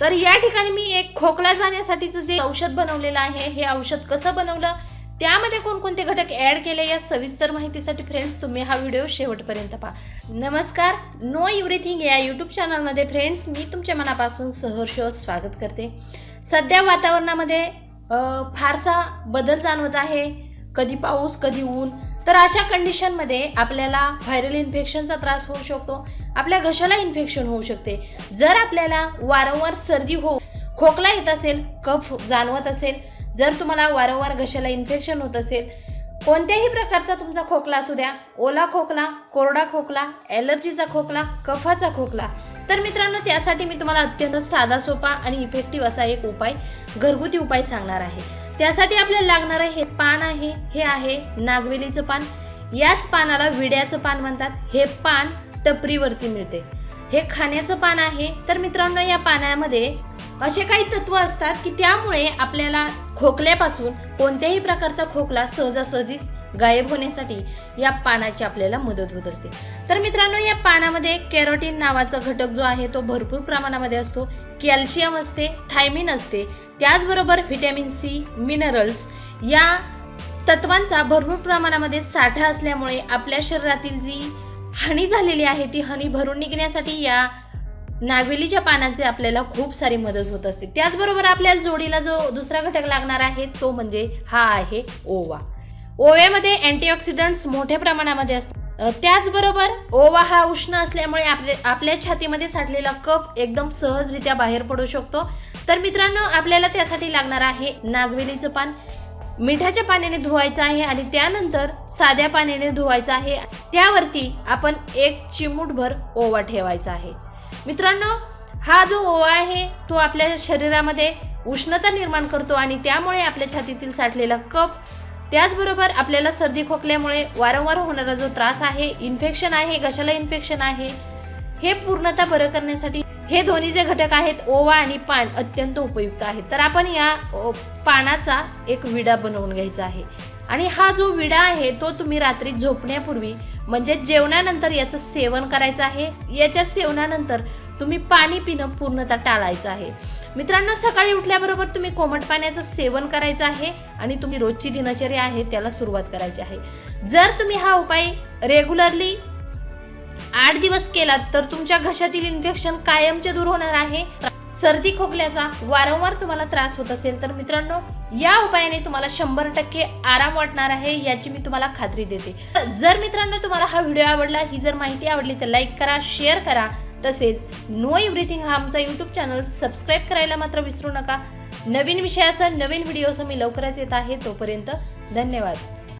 तर या ठिकाणी मी एक खोकला जाण्यासाठीचं जे औषध बनवलेलं आहे, हे औषध कसं बनवलं, त्यामध्ये कोणकोणते घटक ऍड केले, या सविस्तर माहितीसाठी फ्रेंड्स तुम्ही हा व्हिडिओ शेवटपर्यंत पहा. नमस्कार, नो एव्हरीथिंग या यूट्यूब चॅनलमध्ये फ्रेंड्स मी तुमच्या मनापासून सहर्ष स्वागत करते. सध्या वातावरणामध्ये फारसा बदल जाणवत आहे, कधी पाऊस कधी ऊन. तर अशा कंडिशनमध्ये आपल्याला व्हायरल इन्फेक्शनचा त्रास होऊ शकतो, आपल्या घशाला इन्फेक्शन होऊ शकते. जर आपल्याला वारंवार सर्दी खोकला येत असेल, कफ जाणवत असेल, जर तुम्हाला वारंवार घशाला इन्फेक्शन होत असेल, कोणत्याही प्रकारचा तुमचा खोकला असू द्या, ओला खोकला, कोरडा खोकला, ॲलर्जीचा खोकला, कफाचा खोकला, तर मित्रांनो त्यासाठी मी तुम्हाला अत्यंत साधा सोपा आणि इफेक्टिव्ह असा एक उपाय, घरगुती उपाय सांगणार आहे. त्यासाठी आपल्याला लागणारं हे पान आहे, हे आहे नागवेलीचं पान. याच पानाला विड्याचं पान म्हणतात. हे पान टपरीवरती मिळते. हे खाण्याचं पान आहे. तर मित्रांनो या पानामध्ये असे काही तत्व असतात की त्यामुळे आपल्याला खोकल्यापासून कोणत्याही प्रकारचा खोकला सहजासहजी गायब होण्यासाठी या पानाची आपल्याला मदत होत असते. तर मित्रांनो या पानामध्ये कॅरोटीन नावाचा घटक जो आहे तो भरपूर प्रमाणामध्ये असतो. कॅल्शियम असते, थायमिन असते, त्याचबरोबर व्हिटॅमिन सी, मिनरल्स या तत्वांचा भरपूर प्रमाणामध्ये साठा असल्यामुळे आपल्या शरीरातील जी हानी झालेली आहे ती हानी भरून निघण्यासाठी या नागवेलीच्या पानांचे आपल्याला खूप सारी मदत होत असते. त्याचबरोबर आपल्याला जोडीला जो दुसरा घटक लागणार आहे तो म्हणजे हा आहे ओवा. ओव्यामध्ये अँटीऑक्सिडंट्स मोठ्या प्रमाणामध्ये असतात. त्याचबरोबर ओवा हा उष्ण असल्यामुळे आपल्या छातीमध्ये साठलेला कफ एकदम सहजरित्या बाहेर पडू शकतो. तर मित्रांनो आपल्याला त्यासाठी लागणार आहे नागवेलीचं पान. मिठाच्या पाण्याने धुवायचं आहे आणि त्यानंतर साध्या पाण्याने धुवायचं आहे. त्यावरती आपण 1 चिमूटभर ओवा ठेवायचा आहे. मित्रांनो हा जो ओवा आहे तो आपल्या शरीरामध्ये उष्णता निर्माण करतो आणि त्यामुळे आपल्या छातीतील साठलेला कफ, त्याचबरोबर आपल्याला सर्दी खोकल्यामुळे वारंवार होणारा जो त्रास आहे, इन्फेक्शन आहे, घशाला इन्फेक्शन आहे, हे पूर्णतः बरं करण्यासाठी हे दोन्ही जे घटक आहेत ओवा आणि पान अत्यंत उपयुक्त आहेत. तर आपण या पानाचा एक विडा बनवून घ्यायचा आहे आणि हा जो विडा आहे तो तुम्ही रात्री झोपण्यापूर्वी म्हणजे जेवणानंतर याचं सेवन करायचं आहे. याच्या सेवनानंतर तुम्ही पाणी पिणं पूर्णतः टाळायचं आहे. मित्रांनो सकाळी उठल्याबरोबर तुम्ही कोमट पाण्याचं सेवन करायचं आहे आणि तुम्ही रोजची दिनचर्या आहे त्याला सुरुवात करायची आहे. जर तुम्ही हा उपाय रेग्युलरली 8 दिवस केलात तर तुमच्या घशातील इन्फेक्शन कायमचे दूर होणार आहे. सर्दी खोकल्याचा वारंवार तुम्हाला त्रास होत असेल तर मित्रांनो या उपायाने तुम्हाला 100% आराम वाटणार आहे, याची मी तुम्हाला खात्री देते. जर मित्रांनो तुम्हाला हा व्हिडिओ आवडला, ही जर माहिती आवडली तर लाईक करा, शेअर करा. तसेच नो एव्हरीथिंग हा आमचा यूट्यूब चॅनल सबस्क्राईब करायला मात्र विसरू नका. नवीन विषयाचा नवीन व्हिडिओ मी लवकरच येत आहे. तोपर्यंत धन्यवाद.